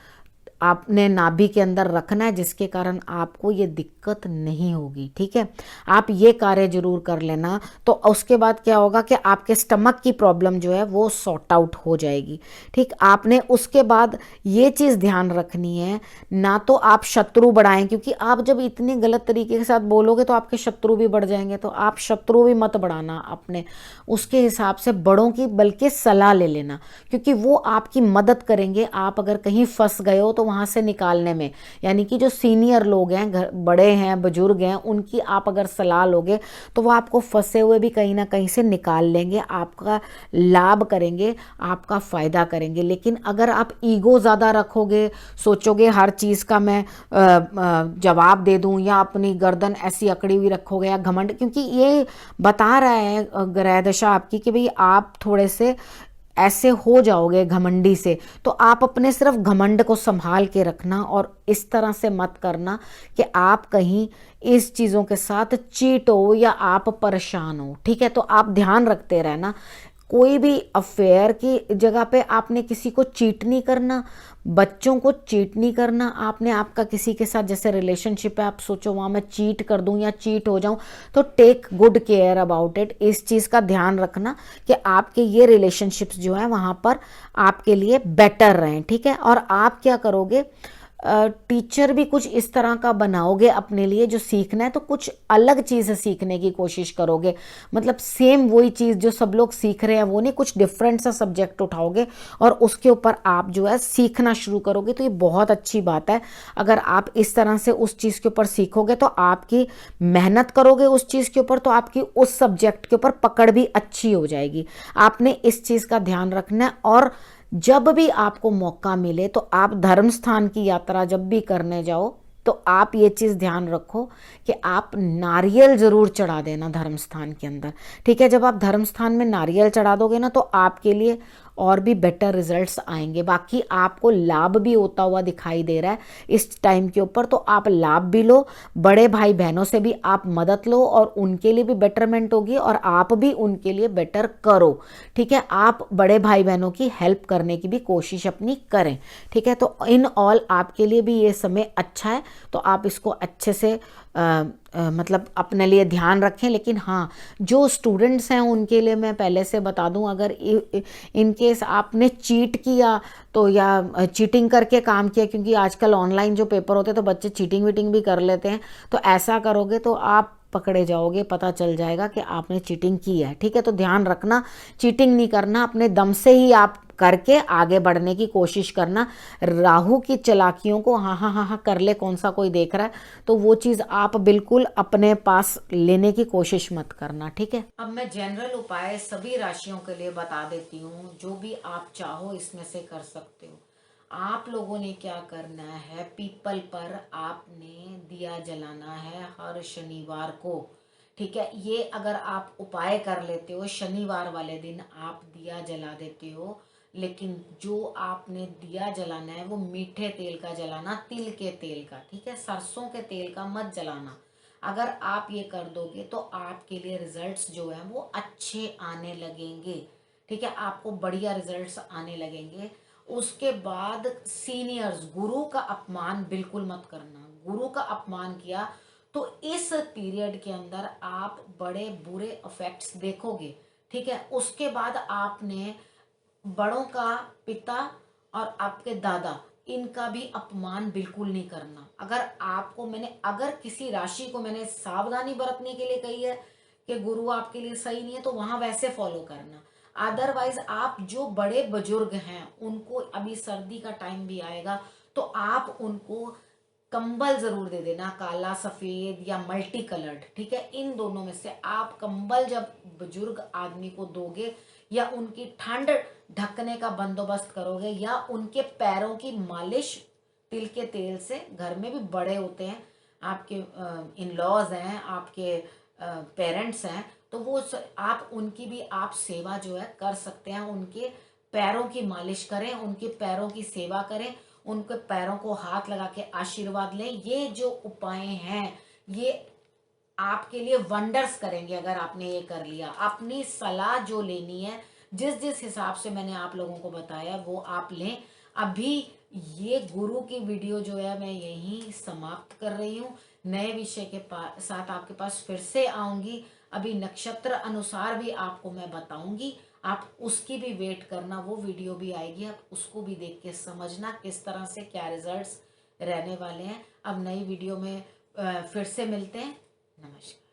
आपने नाभि के अंदर रखना है, जिसके कारण आपको ये दिक्कत नहीं होगी। ठीक है, आप ये कार्य जरूर कर लेना। तो उसके बाद क्या होगा कि आपके स्टमक की प्रॉब्लम जो है वो सॉर्ट आउट हो जाएगी। ठीक, आपने उसके बाद ये चीज़ ध्यान रखनी है, ना तो आप शत्रु बढ़ाएं, क्योंकि आप जब इतने गलत तरीके के साथ बोलोगे तो आपके शत्रु भी बढ़ जाएंगे। तो आप शत्रु भी मत बढ़ाना अपने, उसके हिसाब से बड़ों की बल्कि सलाह ले लेना, क्योंकि वो आपकी मदद करेंगे। आप अगर कहीं फंस गए हो तो वहां से निकालने में, यानी कि जो सीनियर लोग हैं, घर बड़े हैं, बुजुर्ग हैं, उनकी आप अगर सलाह लोगे तो वो आपको फंसे हुए भी कहीं ना कहीं से निकाल लेंगे, आपका लाभ करेंगे, आपका फायदा करेंगे। लेकिन अगर आप ईगो ज़्यादा रखोगे, सोचोगे हर चीज़ का मैं जवाब दे दूं, या अपनी गर्दन ऐसी अकड़ी हुई रखोगे, या घमंड, क्योंकि ये बता रहा है ग्रह दशा आपकी कि भाई आप थोड़े से ऐसे हो जाओगे घमंडी से। तो आप अपने सिर्फ घमंड को संभाल के रखना, और इस तरह से मत करना कि आप कहीं इस चीज़ों के साथ चीट हो या आप परेशान हो। ठीक है, तो आप ध्यान रखते रहना, कोई भी अफेयर की जगह पे आपने किसी को चीट नहीं करना, बच्चों को चीट नहीं करना। आपने आपका किसी के साथ जैसे रिलेशनशिप है, आप सोचो वहाँ मैं चीट कर दूँ या चीट हो जाऊँ, तो take good care about it. इस चीज़ का ध्यान रखना कि आपके ये रिलेशनशिप्स जो है वहाँ पर आपके लिए बेटर रहें। ठीक है, और आप क्या करोगे, टीचर भी कुछ इस तरह का बनाओगे अपने लिए, जो सीखना है तो कुछ अलग चीज़ सीखने की कोशिश करोगे, मतलब सेम वही चीज़ जो सब लोग सीख रहे हैं वो नहीं, कुछ डिफरेंट सा सब्जेक्ट उठाओगे और उसके ऊपर आप जो है सीखना शुरू करोगे। तो ये बहुत अच्छी बात है, अगर आप इस तरह से उस चीज़ के ऊपर सीखोगे तो आपकी मेहनत करोगे उस चीज़ के ऊपर, तो आपकी उस सब्जेक्ट के ऊपर पकड़ भी अच्छी हो जाएगी। आपने इस चीज़ का ध्यान रखना है। और जब भी आपको मौका मिले तो आप धर्म स्थान की यात्रा जब भी करने जाओ तो आप ये चीज़ ध्यान रखो कि आप नारियल ज़रूर चढ़ा देना धर्म स्थान के अंदर। ठीक है, जब आप धर्म स्थान में नारियल चढ़ा दोगे ना तो आपके लिए और भी बेटर रिजल्ट्स आएंगे। बाकी आपको लाभ भी होता हुआ दिखाई दे रहा है इस टाइम के ऊपर, तो आप लाभ भी लो, बड़े भाई बहनों से भी आप मदद लो और उनके लिए भी बेटरमेंट होगी और आप भी उनके लिए बेटर करो। ठीक है, आप बड़े भाई बहनों की हेल्प करने की भी कोशिश अपनी करें। ठीक है, तो इन ऑल आपके लिए भी ये समय अच्छा है, तो आप इसको अच्छे से मतलब अपने लिए ध्यान रखें। लेकिन हाँ, जो स्टूडेंट्स हैं उनके लिए मैं पहले से बता दूं, अगर इन केस आपने चीट किया तो, या चीटिंग करके काम किया, क्योंकि आजकल ऑनलाइन जो पेपर होते हैं तो बच्चे चीटिंग वीटिंग भी कर लेते हैं, तो ऐसा करोगे तो आप पकड़े जाओगे, पता चल जाएगा कि आपने चीटिंग की है। ठीक है, तो ध्यान रखना, चीटिंग नहीं करना, अपने दम से ही आप करके आगे बढ़ने की कोशिश करना। राहु की चालाकियों को हाँ हाँ हाँ हाँ कर ले, कौन सा कोई देख रहा है, तो वो चीज़ आप बिल्कुल अपने पास लेने की कोशिश मत करना। ठीक है, अब मैं जनरल उपाय सभी राशियों के लिए बता देती हूँ, जो भी आप चाहो इसमें से कर सकते हो। आप लोगों ने क्या करना है, पीपल पर आपने दिया जलाना है हर शनिवार को। ठीक है, ये अगर आप उपाय कर लेते हो, शनिवार वाले दिन आप दिया जला देते हो, लेकिन जो आपने दिया जलाना है वो मीठे तेल का जलाना, तिल के तेल का। ठीक है, सरसों के तेल का मत जलाना। अगर आप ये कर दोगे तो आपके लिए रिजल्ट्स जो है वो अच्छे आने लगेंगे। ठीक है, आपको बढ़िया रिजल्ट्स आने लगेंगे। उसके बाद सीनियर्स, गुरु का अपमान बिल्कुल मत करना। गुरु का अपमान किया तो इस पीरियड के अंदर आप बड़े बुरे इफेक्ट्स देखोगे। ठीक है, उसके बाद आपने बड़ों का, पिता और आपके दादा, इनका भी अपमान बिल्कुल नहीं करना। अगर आपको मैंने, अगर किसी राशि को मैंने सावधानी बरतने के लिए कही है कि गुरु आपके लिए सही नहीं है, तो वहां वैसे फॉलो करना। अदरवाइज आप जो बड़े बुजुर्ग हैं उनको, अभी सर्दी का टाइम भी आएगा तो आप उनको कंबल जरूर दे देना, काला सफेद या मल्टी कलर्ड। ठीक है, इन दोनों में से आप कंबल जब बुजुर्ग आदमी को दोगे या उनकी ठंड ढकने का बंदोबस्त करोगे, या उनके पैरों की मालिश तिल के तेल से, घर में भी बड़े होते हैं, आपके इन लॉज हैं, आपके पेरेंट्स हैं, तो वो आप उनकी भी आप सेवा जो है कर सकते हैं। उनके पैरों की मालिश करें, उनके पैरों की सेवा करें, उनके पैरों को हाथ लगा के आशीर्वाद लें। ये जो उपाय हैं ये आपके लिए वंडर्स करेंगे अगर आपने ये कर लिया। अपनी सलाह जो लेनी है, जिस जिस हिसाब से मैंने आप लोगों को बताया वो आप लें। अभी ये गुरु की वीडियो जो है मैं यहीं समाप्त कर रही हूँ। नए विषय के साथ आपके पास फिर से आऊंगी। अभी नक्षत्र अनुसार भी आपको मैं बताऊंगी, आप उसकी भी वेट करना, वो वीडियो भी आएगी, आप उसको भी देख के समझना किस तरह से क्या रिजल्ट्स रहने वाले हैं। अब नई वीडियो में फिर से मिलते हैं। नमस्कार।